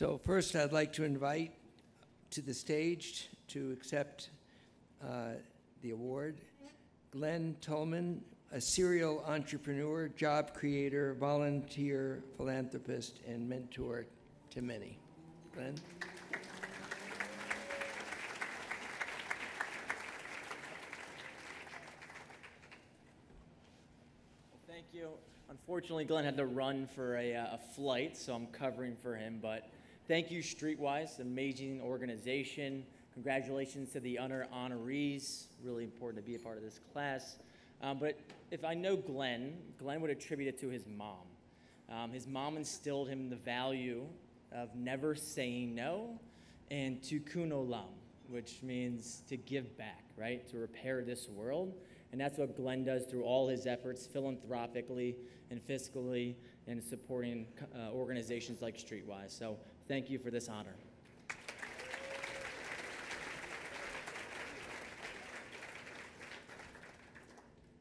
So first, I'd like to invite to the stage to accept the award Glenn Tolman, a serial entrepreneur, job creator, volunteer, philanthropist, and mentor to many. Glenn? Thank you. Unfortunately, Glenn had to run for a flight, so I'm covering for him. But thank you, StreetWise, amazing organization. Congratulations to the honorees. Really important to be a part of this class. But if I know Glenn would attribute it to his mom. His mom instilled him the value of never saying no and tikkun olam, which means to give back, right? To repair this world. And that's what Glenn does through all his efforts, philanthropically and fiscally, and supporting organizations like StreetWise. So thank you for this honor.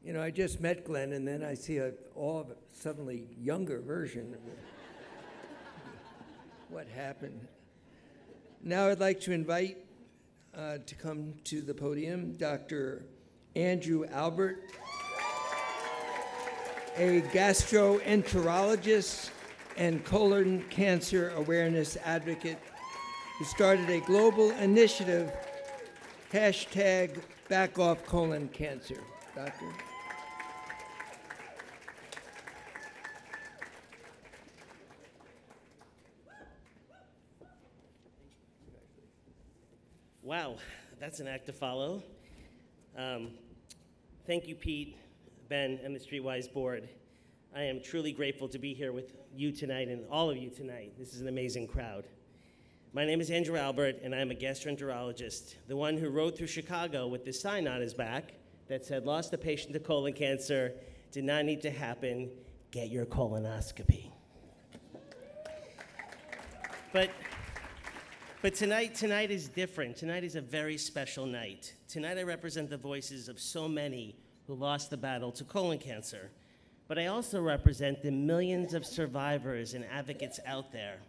You know, I just met Glenn, and then I see a suddenly younger version of what happened. Now I'd like to invite to come to the podium Dr. Andrew Albert, a gastroenterologist and colon cancer awareness advocate who started a global initiative, #BackOffColonCancer. Doctor. Wow, that's an act to follow. Thank you, Pete, Ben, and the StreetWise board. I am truly grateful to be here with you tonight and all of you tonight. This is an amazing crowd. My name is Andrew Albert, and I'm a gastroenterologist, the one who rode through Chicago with this sign on his back that said, lost a patient to colon cancer, did not need to happen, get your colonoscopy. But tonight is different. Tonight is a very special night. Tonight I represent the voices of so many who lost the battle to colon cancer. But I also represent the millions of survivors and advocates out there,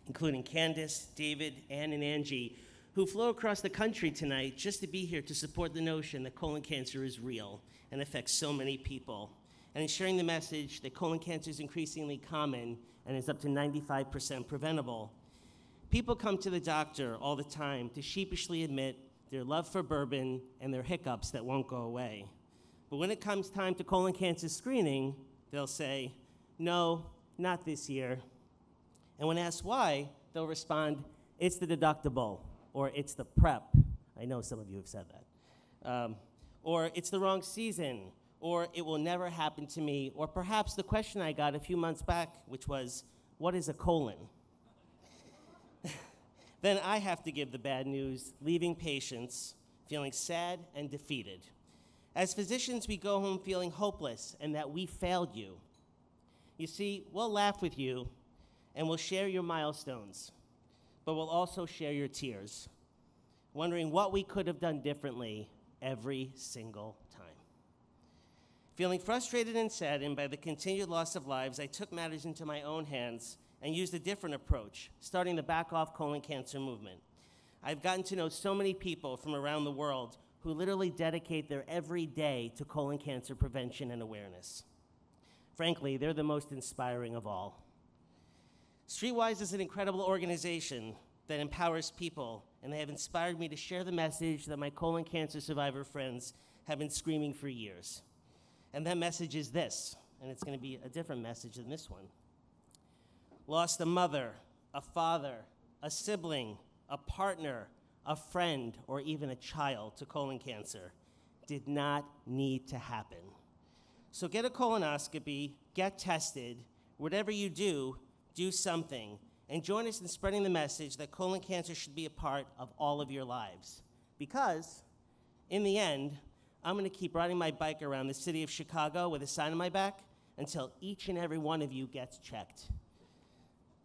including Candace, David, Ann, and Angie, who flew across the country tonight just to be here to support the notion that colon cancer is real and affects so many people, and in sharing the message that colon cancer is increasingly common and is up to 95% preventable. People come to the doctor all the time to sheepishly admit their love for bourbon and their hiccups that won't go away. But when it comes time to colon cancer screening, they'll say, no, not this year. And when asked why, they'll respond, it's the deductible, or it's the prep. I know some of you have said that. Or it's the wrong season, or it will never happen to me, or perhaps the question I got a few months back, which was, what is a colon? Then I have to give the bad news, leaving patients feeling sad and defeated. As physicians, we go home feeling hopeless and that we failed you. You see, we'll laugh with you and we'll share your milestones, but we'll also share your tears, wondering what we could have done differently every single time. Feeling frustrated and saddened by the continued loss of lives, I took matters into my own hands and used a different approach, starting the Back Off Colon Cancer movement. I've gotten to know so many people from around the world who literally dedicate their every day to colon cancer prevention and awareness. Frankly, they're the most inspiring of all. StreetWise is an incredible organization that empowers people, and they have inspired me to share the message that my colon cancer survivor friends have been screaming for years. And that message is this, and it's gonna be a different message than this one. Lost a mother, a father, a sibling, a partner, a friend, or even a child to colon cancer did not need to happen. So get a colonoscopy, get tested, whatever you do, do something, and join us in spreading the message that colon cancer should be a part of all of your lives. Because, in the end, I'm gonna keep riding my bike around the city of Chicago with a sign on my back until each and every one of you gets checked.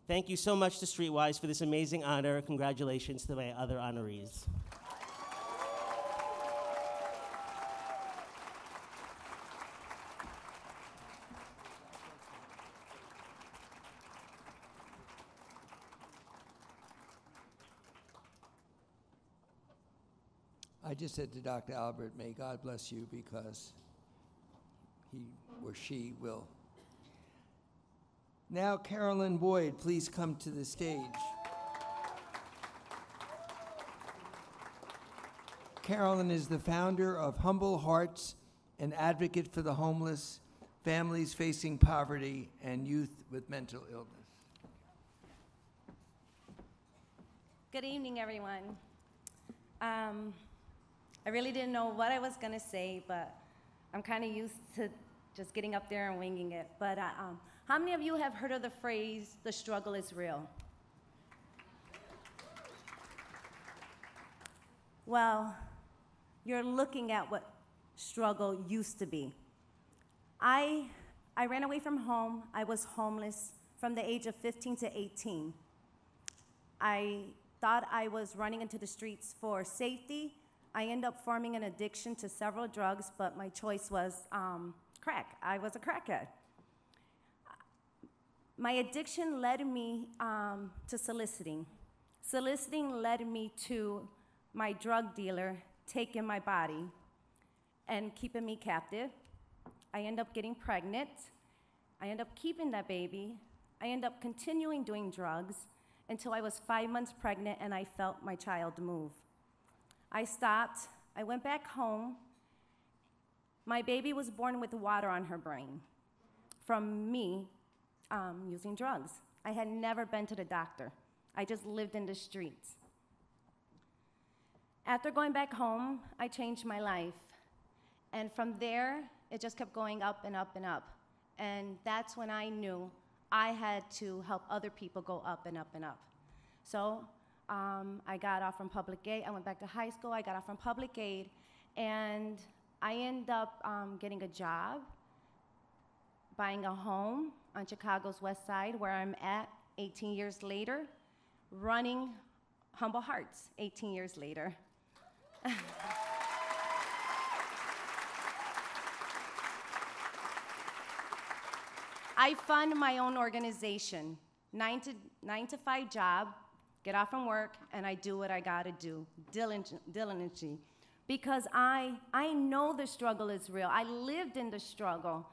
Thank you so much to StreetWise for this amazing honor. Congratulations to my other honorees. I just said to Dr. Albert, may God bless you, because he or she will. Now, Carolyn Boyd, please come to the stage. Carolyn is the founder of Humble Hearts, an advocate for the homeless, families facing poverty, and youth with mental illness. Good evening, everyone. I really didn't know what I was going to say, but I'm kind of used to just getting up there and winging it. But how many of you have heard of the phrase, the struggle is real? Well, you're looking at what struggle used to be. I ran away from home. I was homeless from the age of 15 to 18. I thought I was running into the streets for safety. I ended up forming an addiction to several drugs, but my choice was crack. I was a crackhead. My addiction led me to soliciting. Soliciting led me to my drug dealer taking my body and keeping me captive. I ended up getting pregnant. I ended up keeping that baby. I ended up continuing doing drugs until I was 5 months pregnant and I felt my child move. I stopped. I went back home. My baby was born with water on her brain from me using drugs. I had never been to the doctor. I just lived in the streets. After going back home, I changed my life. And from there, it just kept going up and up and up. And that's when I knew I had to help other people go up and up and up. So I got off from public aid. I went back to high school. I got off from public aid. And I ended up getting a job, buying a home on Chicago's west side, where I'm at 18 years later, running Humble Hearts 18 years later. I fund my own organization, 9 to 5 job, get off from work, and I do what I gotta do, diligently. Because I know the struggle is real. I lived in the struggle.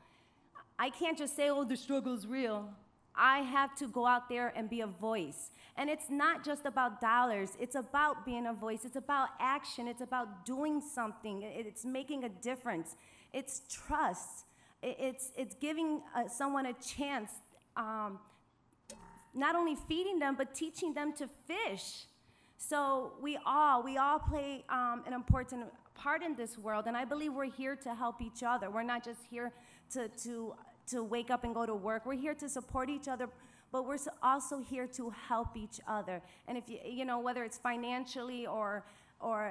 I can't just say, oh, the struggle is real. I have to go out there and be a voice. And it's not just about dollars. It's about being a voice. It's about action. It's about doing something. It's making a difference. It's trust. It's giving someone a chance, not only feeding them, but teaching them to fish. So we all play an important part in this world, and I believe we're here to help each other. We're not just here to wake up and go to work. We're here to support each other, but we're also here to help each other. And if you know, whether it's financially or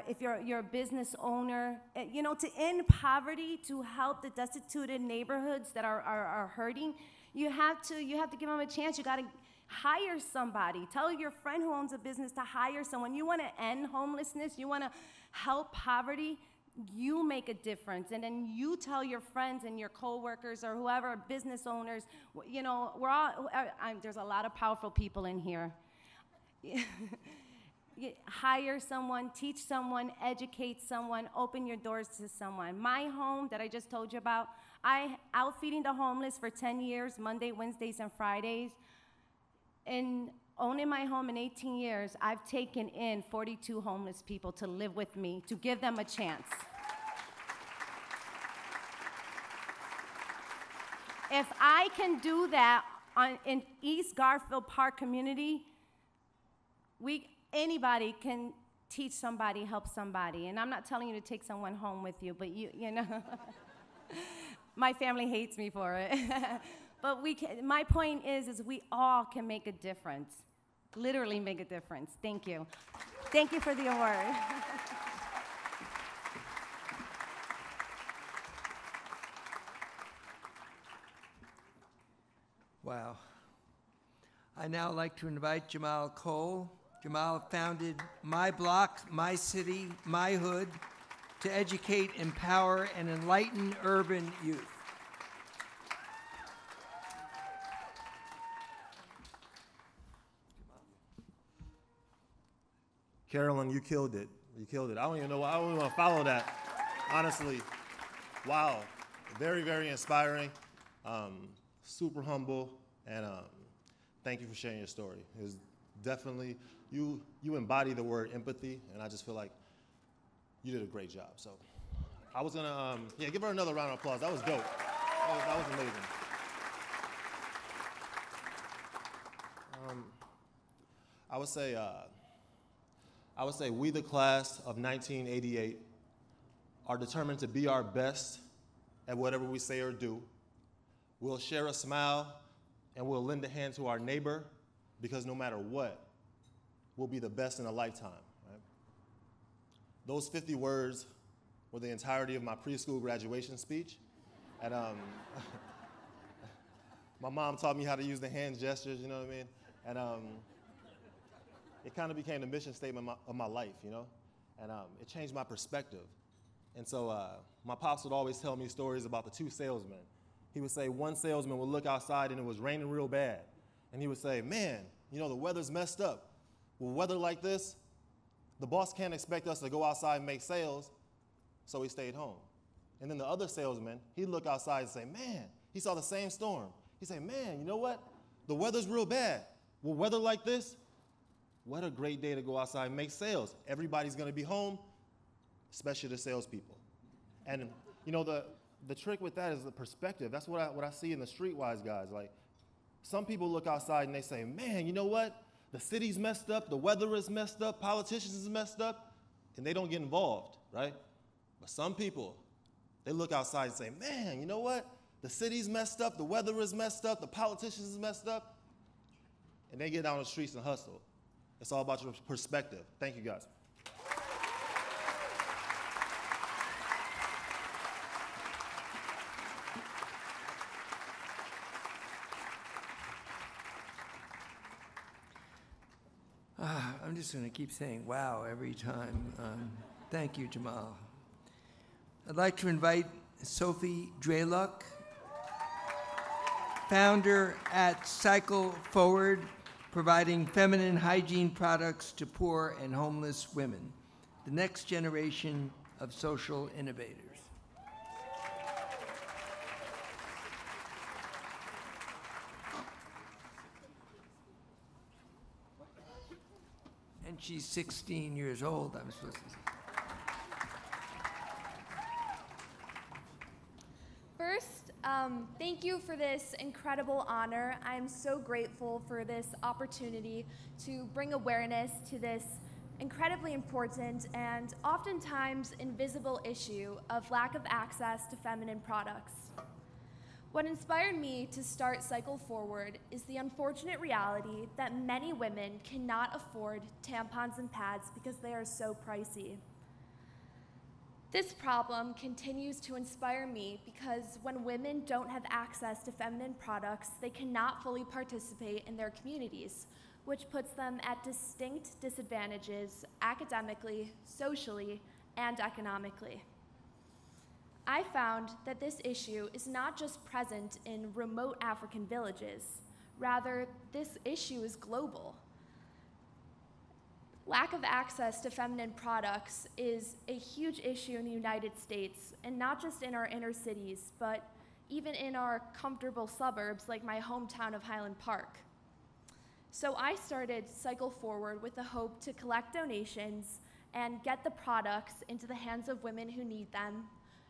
if you're a business owner, to end poverty, to help the destitute neighborhoods that are hurting, you have to give them a chance. You got to hire somebody. Tell your friend who owns a business to hire someone. You want to end homelessness. You want to help poverty. You make a difference, and then you tell your friends and your coworkers or whoever, business owners. We're all. There's a lot of powerful people in here. Hire someone, teach someone, educate someone, open your doors to someone. My home that I just told you about, out feeding the homeless for 10 years, Monday, Wednesdays, and Fridays. And owning my home in 18 years, I've taken in 42 homeless people to live with me, to give them a chance. If I can do that in East Garfield Park community, anybody can teach somebody, help somebody. And I'm not telling you to take someone home with you, but you know, my family hates me for it. But my point is we all can make a difference, literally make a difference. Thank you. Thank you for the award. Wow. I'd now like to invite Jamal Cole. Jamal founded My Block, My City, My Hood to educate, empower, and enlighten urban youth. Carolyn, you killed it. You killed it. I don't even want to follow that, honestly. Wow. Very, very inspiring. Super humble, and thank you for sharing your story. It was definitely, you embody the word empathy, and I just feel like you did a great job. So I was gonna, give her another round of applause. That was dope. That was amazing. I would say we, the class of 1988, are determined to be our best at whatever we say or do. We'll share a smile and we'll lend a hand to our neighbor, because no matter what, we'll be the best in a lifetime. Right? Those 50 words were the entirety of my preschool graduation speech. And my mom taught me how to use the hand gestures, you know what I mean? And it kind of became the mission statement of my life, you know? And it changed my perspective. And so my pops would always tell me stories about the two salesmen. He would say one salesman would look outside and it was raining real bad. And he would say, man, you know, the weather's messed up. With weather like this, the boss can't expect us to go outside and make sales, so he stayed home. And then the other salesman, he'd look outside and say, man, he saw the same storm. He'd say, man, you know what? The weather's real bad. With weather like this, what a great day to go outside and make sales. Everybody's gonna be home, especially the salespeople. And you know, the trick with that is the perspective. That's what I see in the StreetWise guys. Like, some people look outside and they say, man, you know what? The city's messed up, the weather is messed up, politicians is messed up, and they don't get involved, right? But some people, they look outside and say, man, you know what? The city's messed up, the weather is messed up, the politicians is messed up, and they get down the streets and hustle. It's all about your perspective. Thank you, guys. I'm just going to keep saying wow every time. Thank you, Jamal. I'd like to invite Sophie Dreluk, founder at Cycle Forward, providing feminine hygiene products to poor and homeless women, the next generation of social innovators. And she's 16 years old, I'm supposed to say. First, thank you for this incredible honor. I'm so grateful for this opportunity to bring awareness to this incredibly important and oftentimes invisible issue of lack of access to feminine products. What inspired me to start Cycle Forward is the unfortunate reality that many women cannot afford tampons and pads because they are so pricey. This problem continues to inspire me because when women don't have access to feminine products, they cannot fully participate in their communities, which puts them at distinct disadvantages academically, socially, and economically. I found that this issue is not just present in remote African villages. Rather, this issue is global. Lack of access to feminine products is a huge issue in the United States, and not just in our inner cities, but even in our comfortable suburbs like my hometown of Highland Park. So I started Cycle Forward with the hope to collect donations and get the products into the hands of women who need them,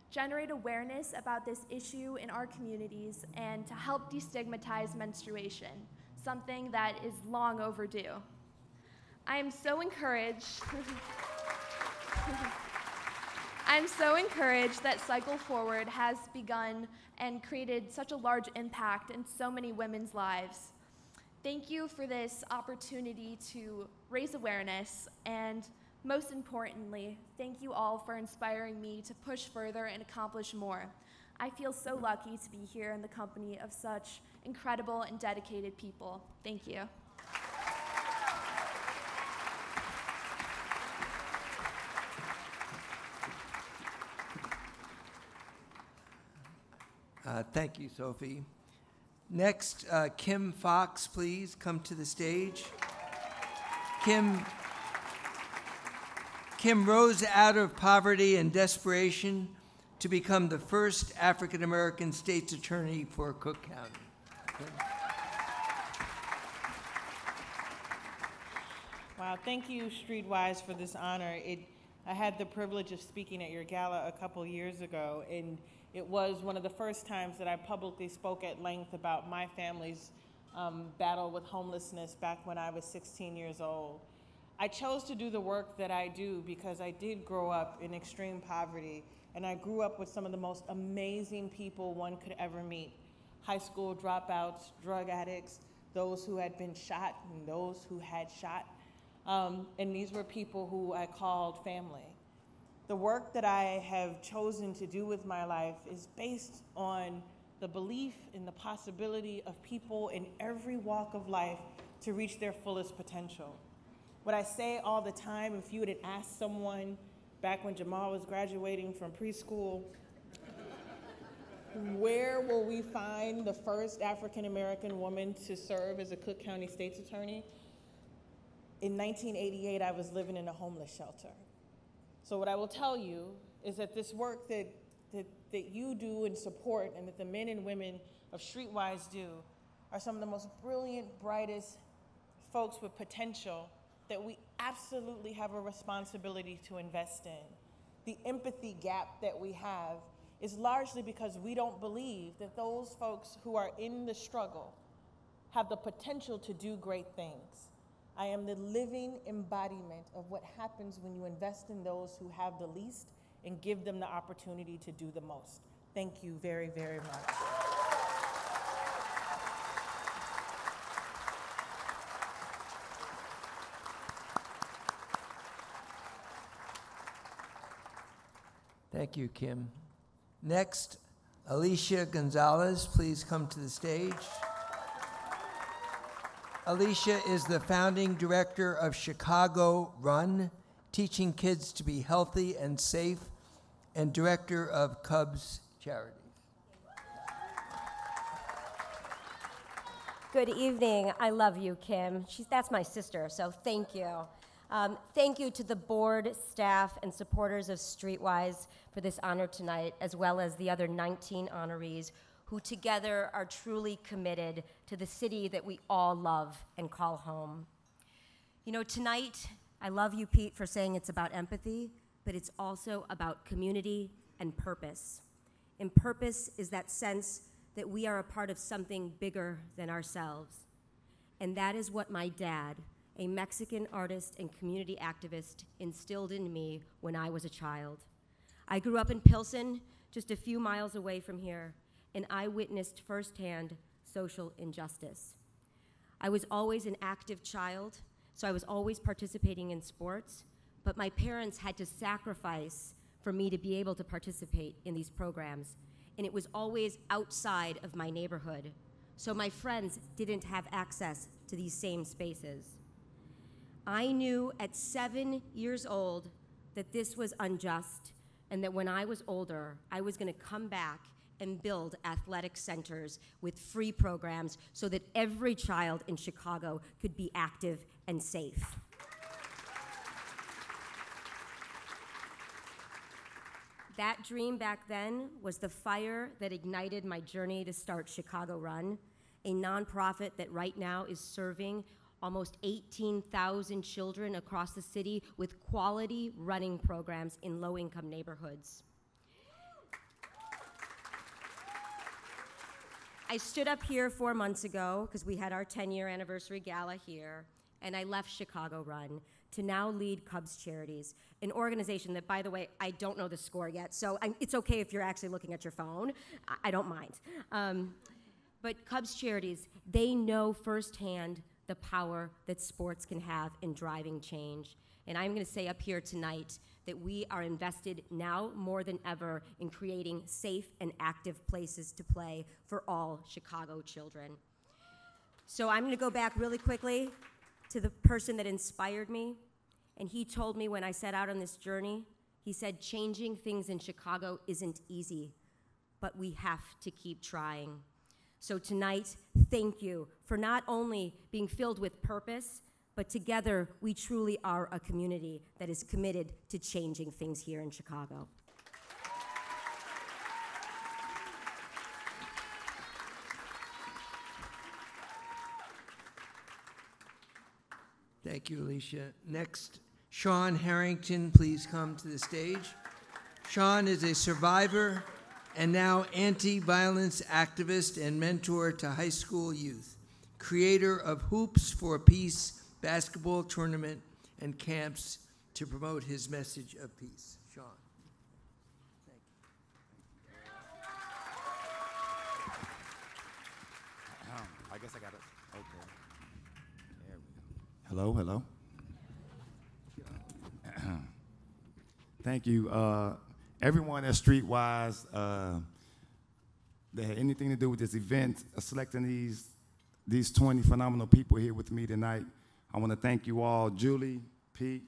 generate awareness about this issue in our communities, and to help destigmatize menstruation, something that is long overdue. I am so encouraged. I'm so encouraged that Cycle Forward has begun and created such a large impact in so many women's lives. Thank you for this opportunity to raise awareness, and most importantly, thank you all for inspiring me to push further and accomplish more. I feel so lucky to be here in the company of such incredible and dedicated people. Thank you. Thank you, Sophie. Next, Kim Fox, please come to the stage. Kim Kim rose out of poverty and desperation to become the first African-American state's attorney for Cook County. Wow, thank you, StreetWise, for this honor. I had the privilege of speaking at your gala a couple years ago, and it was one of the first times that I publicly spoke at length about my family's battle with homelessness back when I was 16 years old. I chose to do the work that I do because I did grow up in extreme poverty, and I grew up with some of the most amazing people one could ever meet. High school dropouts, drug addicts, those who had been shot and those who had shot. And these were people who I called family. The work that I have chosen to do with my life is based on the belief in the possibility of people in every walk of life to reach their fullest potential. What I say all the time, if you would have asked someone back when Jamal was graduating from preschool, where will we find the first African-American woman to serve as a Cook County State's Attorney? In 1988, I was living in a homeless shelter. So what I will tell you is that this work that you do and support, and that the men and women of StreetWise do, are some of the most brilliant, brightest folks with potential that we absolutely have a responsibility to invest in. The empathy gap that we have is largely because we don't believe that those folks who are in the struggle have the potential to do great things. I am the living embodiment of what happens when you invest in those who have the least and give them the opportunity to do the most. Thank you very, very much. Thank you, Kim. Next, Alecia Gonzales, please come to the stage. Alecia is the founding director of Chicago Run, teaching kids to be healthy and safe, and director of Cubs Charities. Good evening. I love you, Kim. That's my sister, so thank you. Thank you to the board, staff, and supporters of StreetWise for this honor tonight, as well as the other 19 honorees who together are truly committed to the city that we all love and call home. You know, tonight, I love you, Pete, for saying it's about empathy, but it's also about community and purpose. And purpose is that sense that we are a part of something bigger than ourselves. And that is what my dad, a Mexican artist and community activist, instilled in me when I was a child. I grew up in Pilsen, just a few miles away from here, and I witnessed firsthand social injustice. I was always an active child, so I was always participating in sports, but my parents had to sacrifice for me to be able to participate in these programs, and it was always outside of my neighborhood, so my friends didn't have access to these same spaces. I knew at 7 years old that this was unjust, and that when I was older, I was gonna come back and build athletic centers with free programs so that every child in Chicago could be active and safe. That dream back then was the fire that ignited my journey to start Chicago Run, a nonprofit that right now is serving almost 18,000 children across the city with quality running programs in low-income neighborhoods. I stood up here 4 months ago because we had our 10-year anniversary gala here, and I left Chicago Run to now lead Cubs Charities, an organization that, by the way, I don't know the score yet, so it's okay if you're actually looking at your phone. I don't mind. But Cubs Charities, they know firsthand the power that sports can have in driving change. And I'm gonna say up here tonight that we are invested now more than ever in creating safe and active places to play for all Chicago children. So I'm gonna go back really quickly to the person that inspired me. And he told me when I set out on this journey, he said, changing things in Chicago isn't easy, but we have to keep trying. So tonight, thank you for not only being filled with purpose, but together we truly are a community that is committed to changing things here in Chicago. Thank you, Alecia. Next, Sean Harrington, please come to the stage. Sean is a survivor and now anti-violence activist and mentor to high school youth, creator of Hoops for Peace basketball tournament and camps to promote his message of peace. Sean. Thank you. I guess I got it. Okay. There we go. Hello, hello. Thank you. Everyone at StreetWise that had anything to do with this event, selecting these 20 phenomenal people here with me tonight. I want to thank you all, Julie, Pete.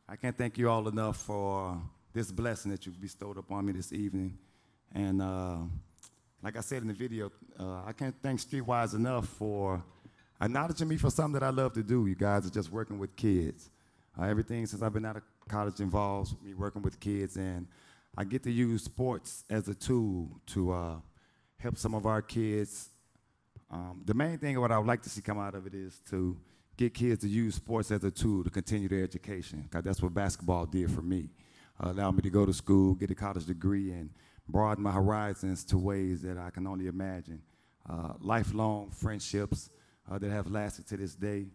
I can't thank you all enough for this blessing that you've bestowed upon me this evening. And like I said in the video, I can't thank StreetWise enough for acknowledging me for something that I love to do. You guys are just working with kids. Everything since I've been out of college involves me working with kids, and I get to use sports as a tool to help some of our kids. The main thing what I would like to see come out of it is to get kids to use sports as a tool to continue their education, because that's what basketball did for me. Allowed me to go to school, get a college degree, and broaden my horizons to ways that I can only imagine. Lifelong friendships that have lasted to this day.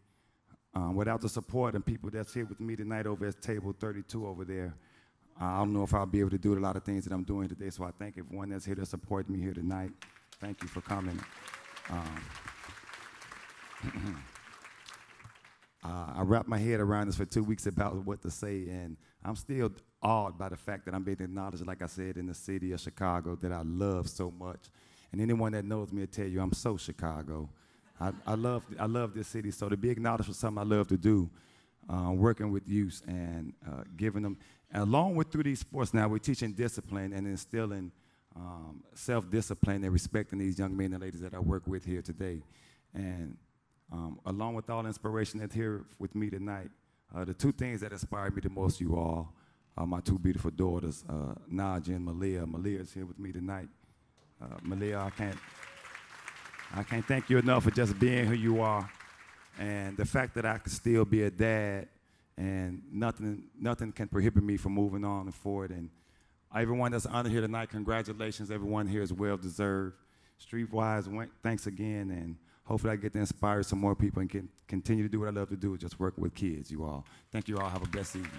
Without the support and people that's here with me tonight over at table 32 over there, I don't know if I'll be able to do a lot of things that I'm doing today, so I thank everyone that's here to support me here tonight. Thank you for coming. I wrapped my head around this for 2 weeks about what to say, and I'm still awed by the fact that I'm being acknowledged, like I said, in the city of Chicago that I love so much. And anyone that knows me will tell you I'm so Chicago. I love this city, so to be acknowledged for something I love to do, working with youth and giving them, and along with through these sports now, we're teaching discipline and instilling self-discipline and respecting these young men and ladies that I work with here today. And along with all the inspiration that's here with me tonight, the two things that inspired me the most, you all, are my two beautiful daughters, Naja and Malia. Malia is here with me tonight. Malia, I can't thank you enough for just being who you are, and the fact that I can still be a dad, and nothing can prohibit me from moving on and forward. And everyone that's honored here tonight, congratulations. Everyone here is well deserved. StreetWise, thanks again, and hopefully I get to inspire some more people and can continue to do what I love to do, just work with kids, you all. Thank you all. Have a blessed evening.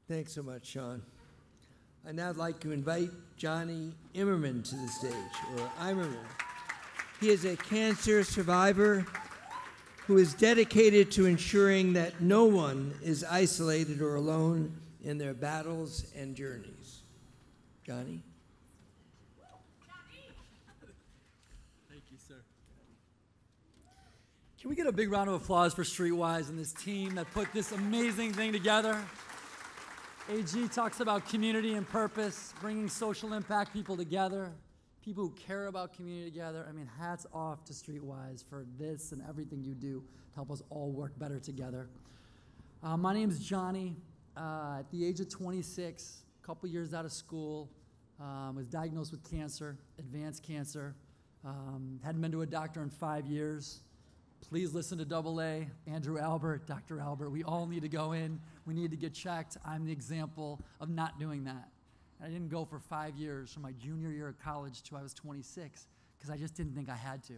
Thanks so much, Sean. I'd now like to invite Johnny Immerman to the stage, or Immerman. He is a cancer survivor who is dedicated to ensuring that no one is isolated or alone in their battles and journeys. Johnny? Thank you, sir. Can we get a big round of applause for StreetWise and this team that put this amazing thing together? AG talks about community and purpose, bringing social impact people together, people who care about community together. I mean, hats off to StreetWise for this and everything you do to help us all work better together. My name's Johnny. At the age of 26, a couple years out of school, was diagnosed with cancer, advanced cancer. Hadn't been to a doctor in 5 years. Please listen to AA, Andrew Albert, Dr. Albert. We all need to go in. We need to get checked. I'm the example of not doing that. I didn't go for 5 years from my junior year of college to I was 26 because I just didn't think I had to.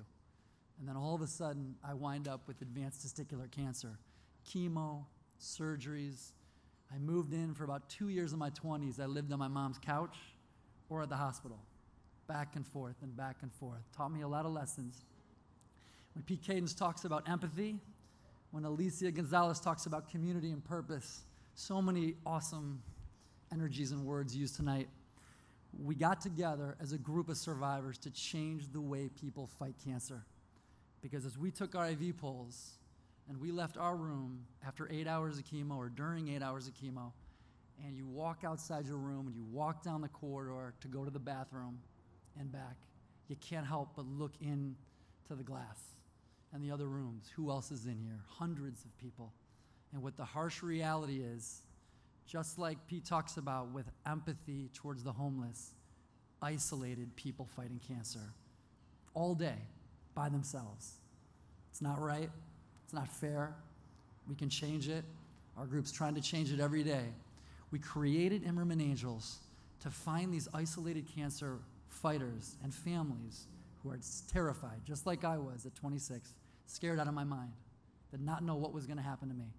And then all of a sudden, I wind up with advanced testicular cancer. Chemo, surgeries. I moved in for about 2 years in my 20s. I lived on my mom's couch or at the hospital. Back and forth and back and forth. Taught me a lot of lessons. When Pete Cadence talks about empathy, when Alecia Gonzales talks about community and purpose, so many awesome energies and words used tonight. We got together as a group of survivors to change the way people fight cancer. Because as we took our IV pulls and we left our room after 8 hours of chemo or during 8 hours of chemo, and you walk outside your room and you walk down the corridor to go to the bathroom and back, you can't help but look in to the glass and the other rooms. Who else is in here? Hundreds of people. And what the harsh reality is, just like Pete talks about with empathy towards the homeless, isolated people fighting cancer all day by themselves. It's not right. It's not fair. We can change it. Our group's trying to change it every day. We created Immerman Angels to find these isolated cancer fighters and families who are terrified, just like I was at 26, scared out of my mind, did not know what was going to happen to me.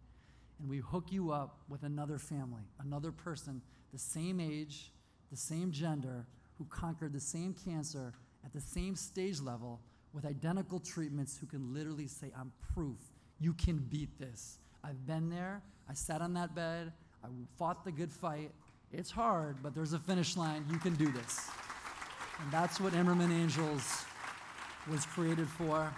And we hook you up with another family, another person, the same age, the same gender, who conquered the same cancer at the same stage level with identical treatments, who can literally say, I'm proof you can beat this. I've been there. I sat on that bed. I fought the good fight. It's hard, but there's a finish line. You can do this. And that's what Immerman Angels was created for.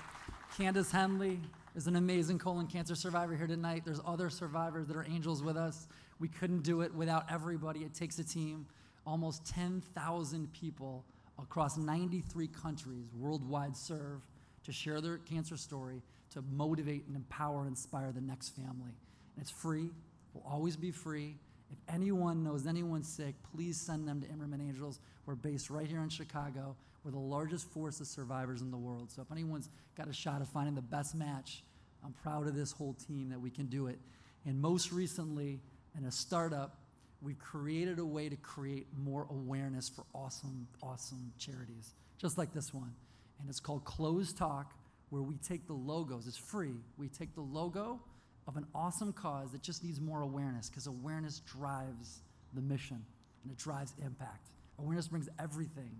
Candace Henley is an amazing colon cancer survivor here tonight. There's other survivors that are angels with us. We couldn't do it without everybody. It takes a team. Almost 10,000 people across 93 countries worldwide serve to share their cancer story, to motivate and empower and inspire the next family. And it's free. Will always be free. If anyone knows anyone's sick, please send them to Immerman Angels. We're based right here in Chicago. We're the largest force of survivors in the world. So if anyone's got a shot of finding the best match, I'm proud of this whole team that we can do it. And most recently, in a startup, we've created a way to create more awareness for awesome, awesome charities, just like this one. And it's called Closed Talk, where we take the logos. It's free. We take the logo of an awesome cause that just needs more awareness, because awareness drives the mission and it drives impact. Awareness brings everything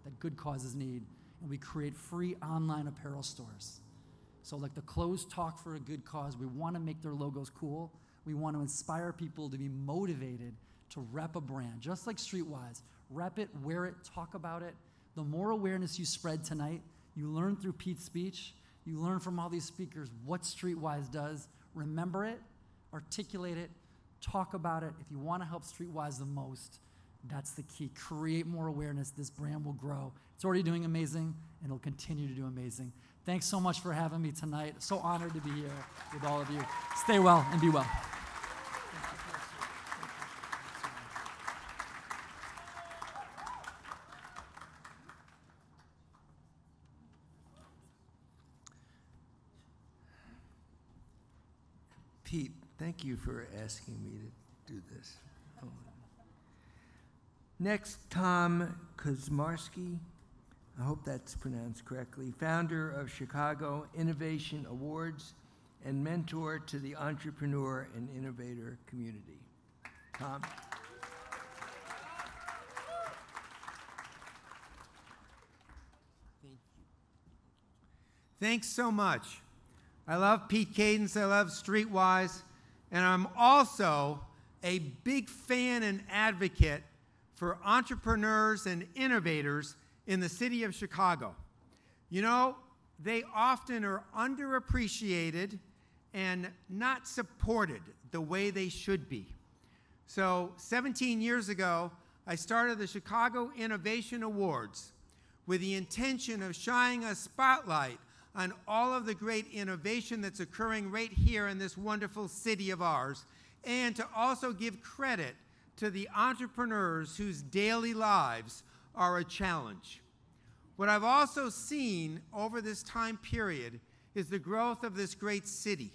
that good causes need, and we create free online apparel stores. So like the Closed Talk for a good cause, we want to make their logos cool. We want to inspire people to be motivated to rep a brand, just like StreetWise. Rep it, wear it, talk about it. The more awareness you spread tonight, you learn through Pete's speech, you learn from all these speakers what StreetWise does. Remember it, articulate it, talk about it. If you want to help StreetWise the most, that's the key. Create more awareness. This brand will grow. It's already doing amazing, and it'll continue to do amazing. Thanks so much for having me tonight. So honored to be here with all of you. Stay well and be well. Pete, thank you for asking me to do this. Next, Tom Kozmarski, I hope that's pronounced correctly, founder of Chicago Innovation Awards and mentor to the entrepreneur and innovator community. Tom. Thank you. Thanks so much. I love Pete Cadence, I love StreetWise, and I'm also a big fan and advocate for entrepreneurs and innovators in the city of Chicago. You know, they often are underappreciated and not supported the way they should be. So 17 years ago, I started the Chicago Innovation Awards with the intention of shining a spotlight on all of the great innovation that's occurring right here in this wonderful city of ours, and to also give credit to the entrepreneurs whose daily lives are a challenge. What I've also seen over this time period is the growth of this great city,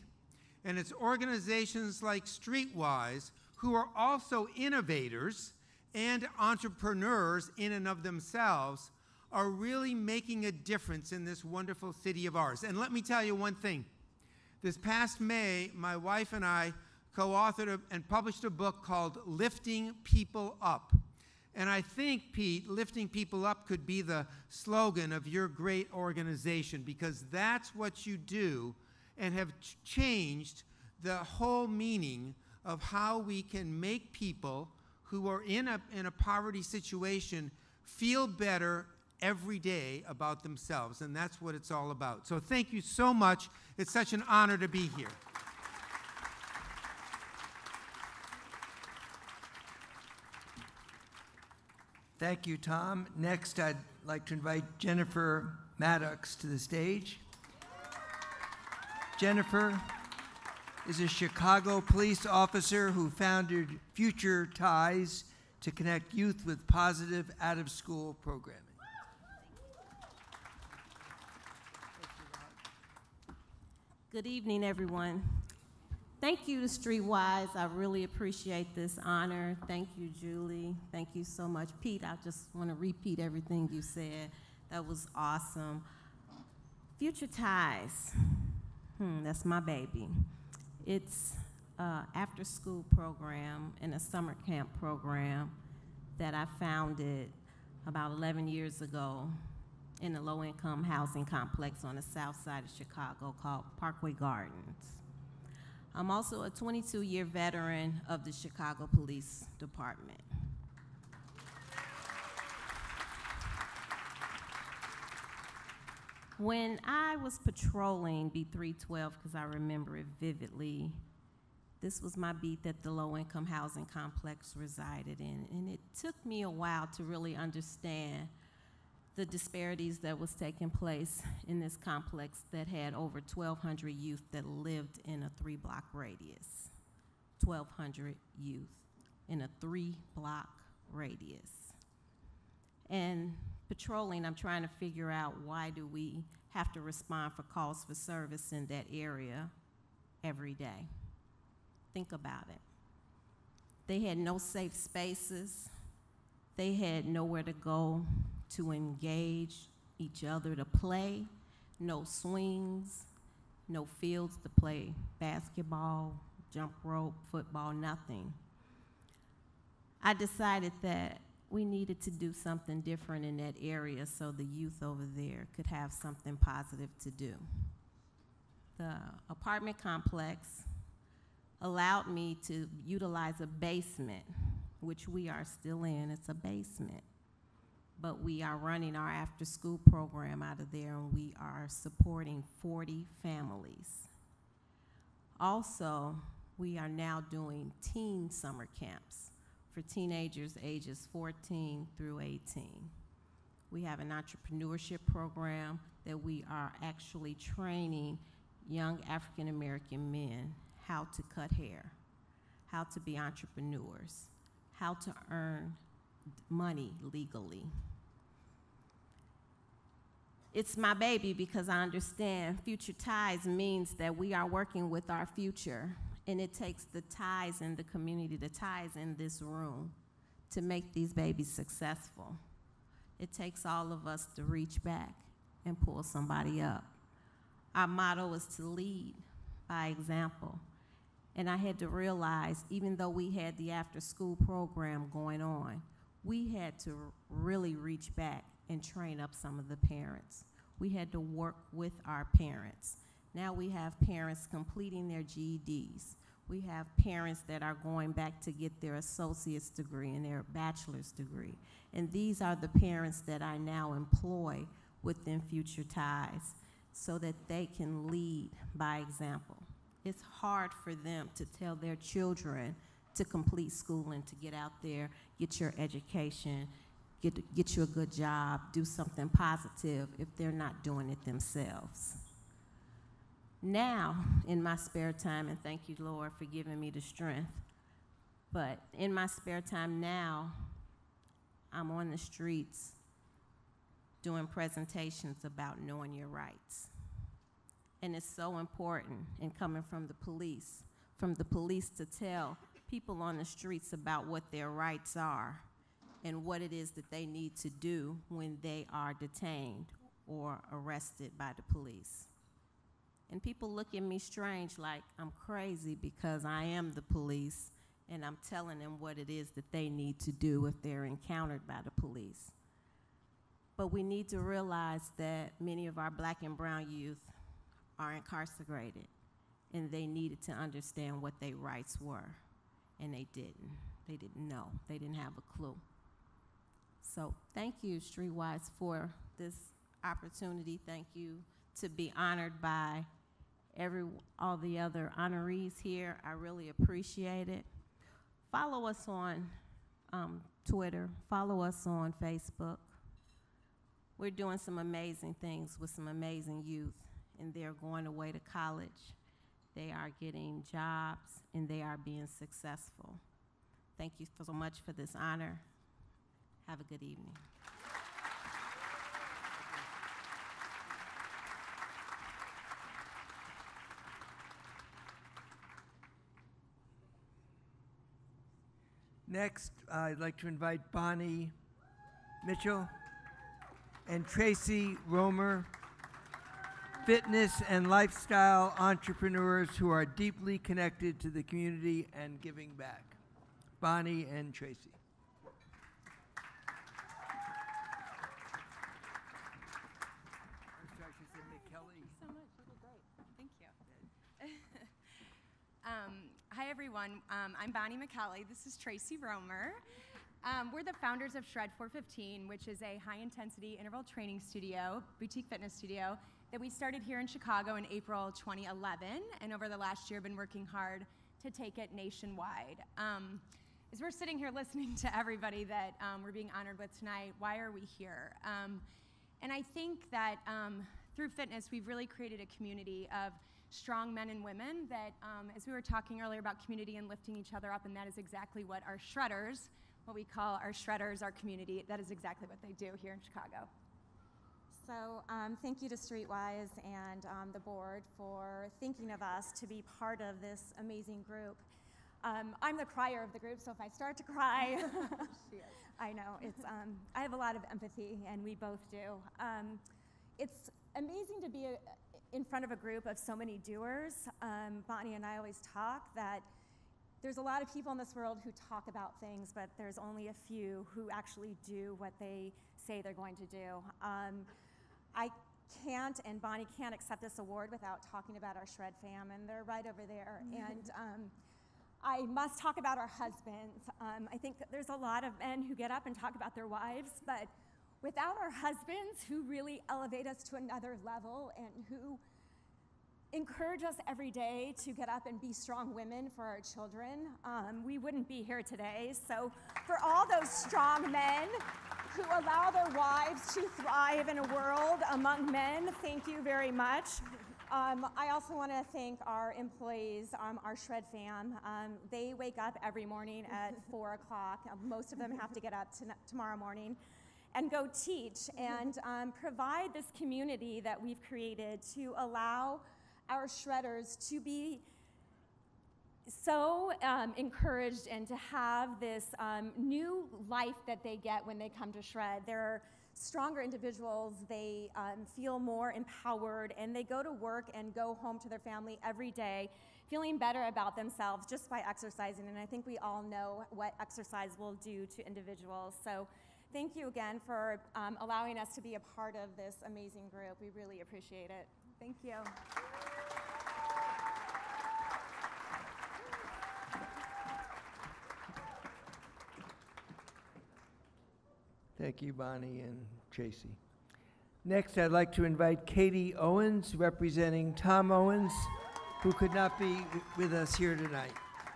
and it's organizations like StreetWise, who are also innovators and entrepreneurs in and of themselves, are really making a difference in this wonderful city of ours. And let me tell you one thing. This past May, my wife and I co-authored and published a book called Lifting People Up. And I think, Pete, lifting people up could be the slogan of your great organization, because that's what you do and have changed the whole meaning of how we can make people who are in a poverty situation feel better every day about themselves. And that's what it's all about. So thank you so much. It's such an honor to be here. Thank you, Tom. Next, I'd like to invite Jennifer Maddox to the stage. Jennifer is a Chicago police officer who founded Future Ties to connect youth with positive out-of-school programming. Good evening, everyone. Thank you to StreetWise. I really appreciate this honor. Thank you, Julie. Thank you so much. Pete, I just want to repeat everything you said. That was awesome. Future Ties, that's my baby. It's an after-school program and a summer camp program that I founded about 11 years ago in a low-income housing complex on the south side of Chicago called Parkway Gardens. I'm also a 22-year veteran of the Chicago Police Department. When I was patrolling beat 312, because I remember it vividly, this was my beat that the low-income housing complex resided in, and it took me a while to really understand the disparities that was taking place in this complex that had over 1,200 youth that lived in a 3-block radius. 1,200 youth in a 3-block radius. And patrolling, I'm trying to figure out why do we have to respond for calls for service in that area every day. Think about it. They had no safe spaces. They had nowhere to go to engage each other to play, no swings, no fields to play basketball, jump rope, football, nothing. I decided that we needed to do something different in that area so the youth over there could have something positive to do. The apartment complex allowed me to utilize a basement, which we are still in. It's a basement. But we are running our after-school program out of there, and we are supporting 40 families. Also, we are now doing teen summer camps for teenagers ages 14 through 18. We have an entrepreneurship program that we are actually training young African-American men how to cut hair, how to be entrepreneurs, how to earn money legally. It's my baby because I understand Future Ties means that we are working with our future, and it takes the ties in the community, the ties in this room, to make these babies successful. It takes all of us to reach back and pull somebody up. Our motto is to lead by example. And I had to realize, even though we had the after-school program going on, we had to really reach back and train up some of the parents. We had to work with our parents. Now we have parents completing their GEDs. We have parents that are going back to get their associate's degree and their bachelor's degree. And these are the parents that I now employ within Future Ties so that they can lead by example. It's hard for them to tell their children to complete school and to get out there, get your education, get you a good job, do something positive if they're not doing it themselves. Now, in my spare time, and thank you, Lord, for giving me the strength, but in my spare time now, I'm on the streets doing presentations about knowing your rights. And it's so important, and coming from the police to tell people on the streets about what their rights are and what it is that they need to do when they are detained or arrested by the police. And people look at me strange like I'm crazy because I am the police and I'm telling them what it is that they need to do if they're encountered by the police. But we need to realize that many of our black and brown youth are incarcerated, and they needed to understand what their rights were, and they didn't. They didn't know. They didn't have a clue. So thank you, StreetWise, for this opportunity. Thank you to be honored by all the other honorees here. I really appreciate it. Follow us on Twitter. Follow us on Facebook. We're doing some amazing things with some amazing youth, and they're going away to college. They are getting jobs, and they are being successful. Thank you so much for this honor. Have a good evening. Next, I'd like to invite Bonnie Mitchell and Tracy Rohmer, fitness and lifestyle entrepreneurs who are deeply connected to the community and giving back. Bonnie and Tracy. Hi, everyone. I'm Bonnie McKelly. This is Tracy Rohmer. We're the founders of Shred 415, which is a high-intensity interval training studio, boutique fitness studio, that we started here in Chicago in April 2011, and over the last year been working hard to take it nationwide. As we're sitting here listening to everybody that we're being honored with tonight, why are we here? And I think that through fitness, we've really created a community of strong men and women that, as we were talking earlier about community and lifting each other up, and that is exactly what our shredders, what we call our shredders, our community, that is exactly what they do here in Chicago. So thank you to StreetWise and the board for thinking of us to be part of this amazing group. I'm the crier of the group, so if I start to cry, She is. I know, I have a lot of empathy, and we both do. It's amazing to be in front of a group of so many doers. Bonnie and I always talk that there's a lot of people in this world who talk about things, but there's only a few who actually do what they say they're going to do. I can't, and Bonnie can't accept this award without talking about our Shred fam, and they're right over there. And I must talk about our husbands. I think that there's a lot of men who get up and talk about their wives, but without our husbands who really elevate us to another level and who encourage us every day to get up and be strong women for our children, we wouldn't be here today. So for all those strong men who allow their wives to thrive in a world among men, thank you very much. I also want to thank our employees, our Shred fam. They wake up every morning at 4 o'clock. Most of them have to get up tomorrow morning and go teach and provide this community that we've created to allow our shredders to be so encouraged and to have this new life that they get when they come to Shred. They're stronger individuals, they feel more empowered, and they go to work and go home to their family every day feeling better about themselves just by exercising. And I think we all know what exercise will do to individuals. So thank you again for allowing us to be a part of this amazing group. We really appreciate it. Thank you. Thank you, Bonnie and Tracy. Next, I'd like to invite Katie Owens, representing Tom Owens, who could not be with us here tonight.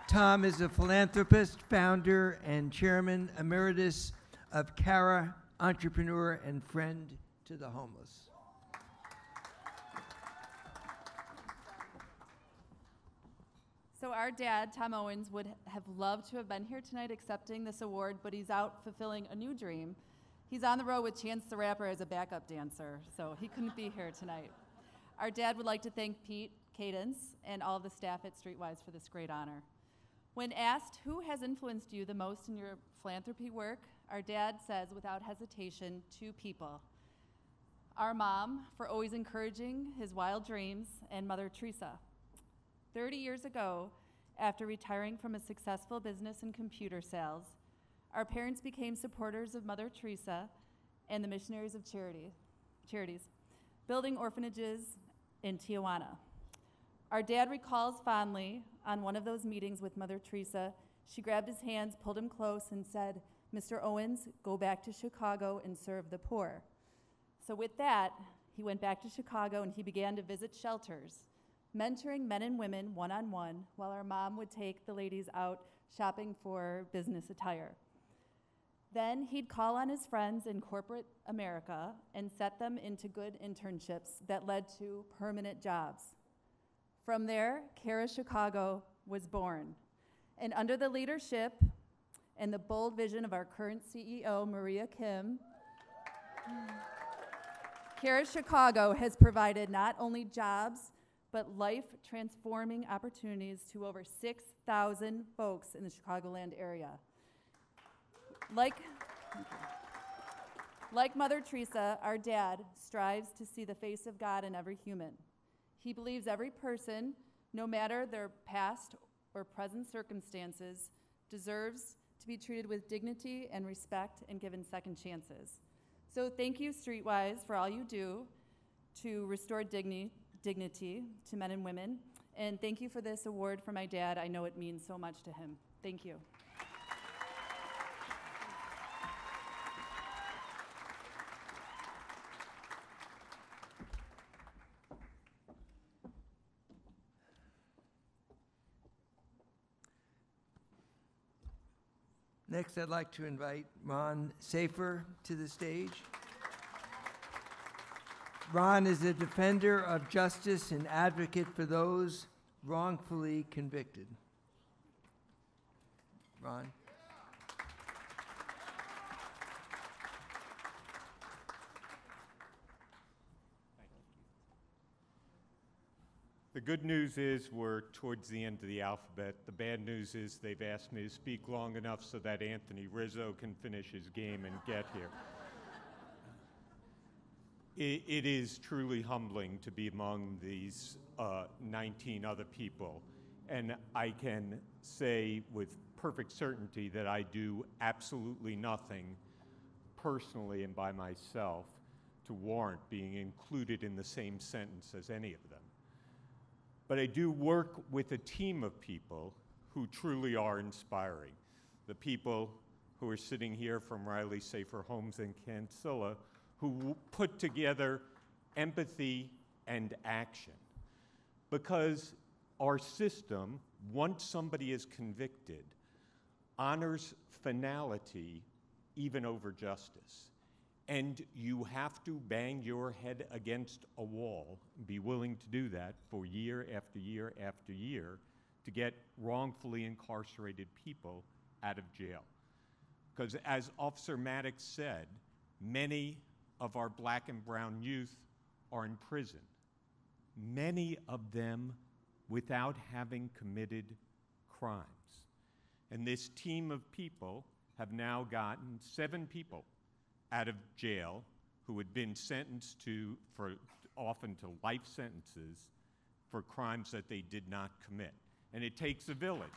Tom is a philanthropist, founder, and chairman emeritus of CARA, entrepreneur and friend to the homeless. So our dad, Tom Owens, would have loved to have been here tonight accepting this award, but he's out fulfilling a new dream. He's on the road with Chance the Rapper as a backup dancer, so he couldn't be here tonight. Our dad would like to thank Pete, Cadence, and all of the staff at StreetWise for this great honor. When asked who has influenced you the most in your philanthropy work, our dad says without hesitation, 2 people. Our mom, for always encouraging his wild dreams, and Mother Teresa. 30 years ago, after retiring from a successful business in computer sales, our parents became supporters of Mother Teresa and the Missionaries of Charities, building orphanages in Tijuana. Our dad recalls fondly on one of those meetings with Mother Teresa, she grabbed his hands, pulled him close, and said, "Mr. Owens, go back to Chicago and serve the poor." So with that, he went back to Chicago and he began to visit shelters, mentoring men and women one-on-one while our mom would take the ladies out shopping for business attire. Then he'd call on his friends in corporate America and set them into good internships that led to permanent jobs. From there, Cara Chicago was born. And under the leadership and the bold vision of our current CEO, Maria Kim, Cara Chicago has provided not only jobs, but life-transforming opportunities to over 6,000 folks in the Chicagoland area. Like Mother Teresa, our dad strives to see the face of God in every human. He believes every person, no matter their past or present circumstances, deserves to be treated with dignity and respect and given second chances. So thank you, StreetWise, for all you do to restore dignity to men and women. And thank you for this award for my dad. I know it means so much to him. Thank you. Next, I'd like to invite Ron Safer to the stage. Ron is a defender of justice and advocate for those wrongfully convicted. Ron. The good news is we're towards the end of the alphabet. The bad news is they've asked me to speak long enough so that Anthony Rizzo can finish his game and get here. It is truly humbling to be among these 19 other people. And I can say with perfect certainty that I do absolutely nothing personally and by myself to warrant being included in the same sentence as any of them. But I do work with a team of people who truly are inspiring. The people who are sitting here from Riley Safer Homes and Cancilla, who put together empathy and action. Because our system, once somebody is convicted, honors finality even over justice. And you have to bang your head against a wall, be willing to do that for year after year after year to get wrongfully incarcerated people out of jail. Because as Officer Maddox said, many of our black and brown youth are in prison, many of them without having committed crimes. And this team of people have now gotten 7 people out of jail who had been sentenced often to life sentences for crimes that they did not commit. And it takes a village.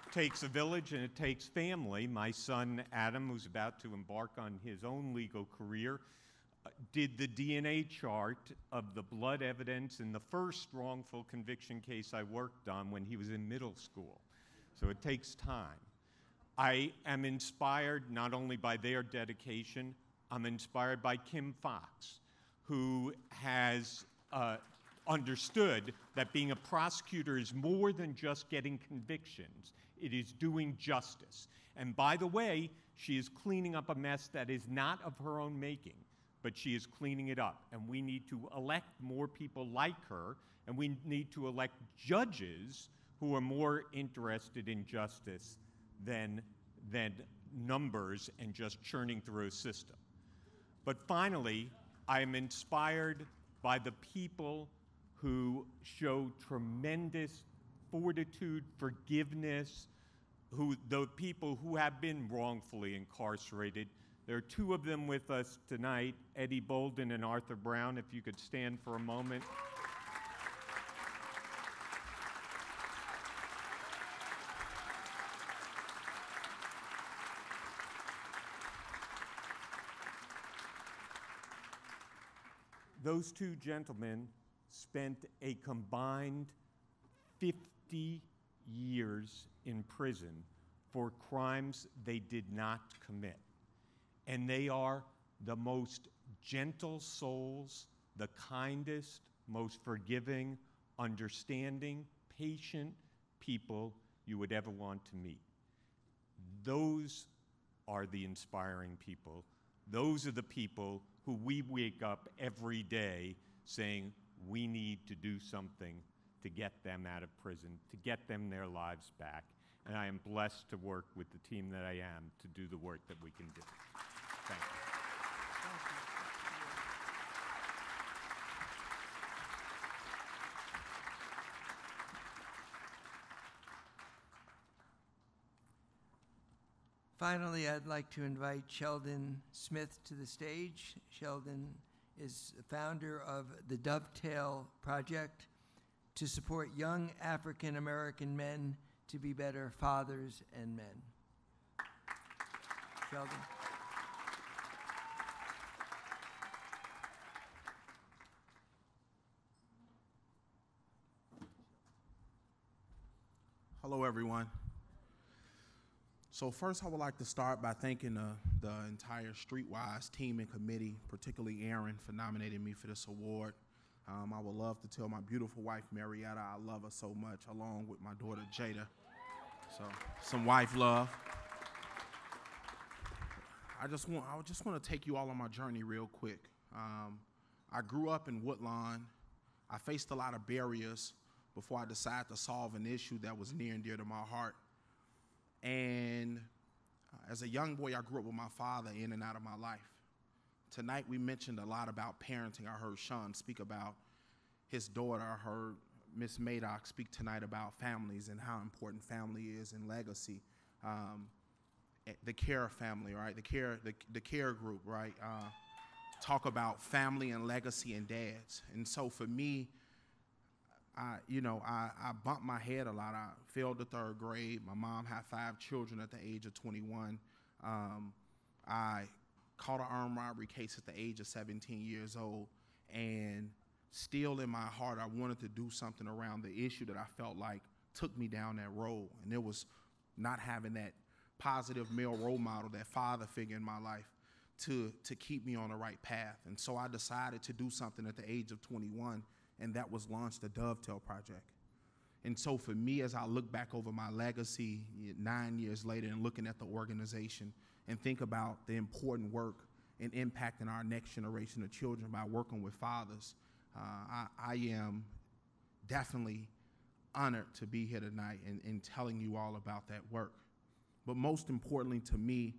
It takes a village and it takes family. My son Adam, who's about to embark on his own legal career, did the DNA chart of the blood evidence in the first wrongful conviction case I worked on when he was in middle school. So it takes time. I am inspired not only by their dedication, I'm inspired by Kim Fox, who has understood that being a prosecutor is more than just getting convictions. It is doing justice. And by the way, she is cleaning up a mess that is not of her own making, but she is cleaning it up. And we need to elect more people like her, and we need to elect judges who are more interested in justice than numbers and just churning through a system. But finally, I am inspired by the people who show tremendous fortitude, forgiveness, the people who have been wrongfully incarcerated. There are 2 of them with us tonight, Eddie Bolden and Arthur Brown, if you could stand for a moment. Those 2 gentlemen spent a combined 50 years in prison for crimes they did not commit. And they are the most gentle souls, the kindest, most forgiving, understanding, patient people you would ever want to meet. Those are the inspiring people. Those are the people who we wake up every day saying, we need to do something to get them out of prison, to get them their lives back. And I am blessed to work with the team that I am to do the work that we can do. Thank you. Finally, I'd like to invite Sheldon Smeeth to the stage. Sheldon is the founder of the Dovetail Project to support young African American men to be better fathers and men. Sheldon. Hello, everyone. So first, I would like to start by thanking the entire StreetWise team and committee, particularly Aaron, for nominating me for this award. I would love to tell my beautiful wife, Marietta, I love her so much, along with my daughter, Jada. So some wife love. I just want to take you all on my journey real quick. I grew up in Woodlawn. I faced a lot of barriers before I decided to solve an issue that was near and dear to my heart. And as a young boy, I grew up with my father in and out of my life. Tonight, we mentioned a lot about parenting. I heard Sean speak about his daughter. I heard Miss Maddox speak tonight about families and how important family is and legacy. The care family, right? The care group, right? Talk about family and legacy and dads. And so for me, I bumped my head a lot. I failed the 3rd grade. My mom had 5 children at the age of 21. I caught an armed robbery case at the age of 17 years old. And still in my heart, I wanted to do something around the issue that I felt like took me down that road. And it was not having that positive male role model, that father figure in my life to keep me on the right path. And so I decided to do something at the age of 21. And that was launched the Dovetail Project. And so for me, as I look back over my legacy 9 years later and looking at the organization and think about the important work and impacting our next generation of children by working with fathers, I am definitely honored to be here tonight and telling you all about that work. But most importantly to me,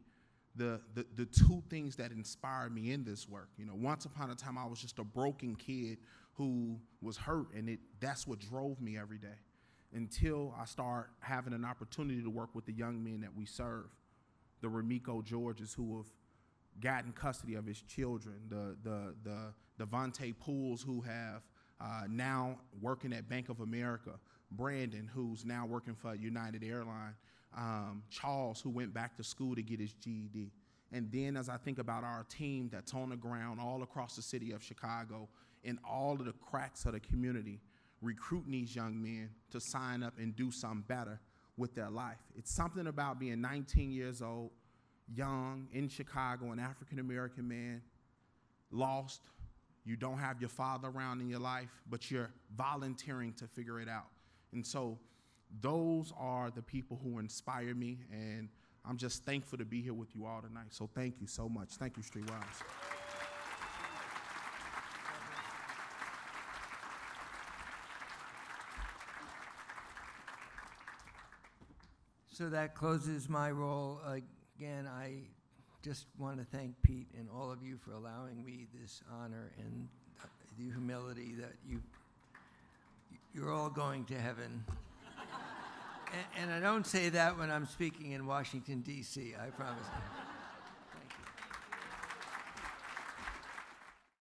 the 2 things that inspired me in this work. Once upon a time, I was just a broken kid who was hurt, and that's what drove me every day until I start having an opportunity to work with the young men that we serve, the Ramiko Georges who have gotten custody of his children, the Devontae Pools who have now working at Bank of America, Brandon who's now working for United Airlines, Charles who went back to school to get his GED. And then as I think about our team that's on the ground all across the city of Chicago, in all of the cracks of the community, recruiting these young men to sign up and do something better with their life. It's something about being 19 years old, young, in Chicago, an African-American man, lost. You don't have your father around in your life, but you're volunteering to figure it out. And so those are the people who inspire me, and I'm just thankful to be here with you all tonight. So thank you so much. Thank you, StreetWise. So that closes my role. Again, I just want to thank Pete and all of you for allowing me this honor and the humility that you're all going to heaven. And I don't say that when I'm speaking in Washington, D.C., I promise you.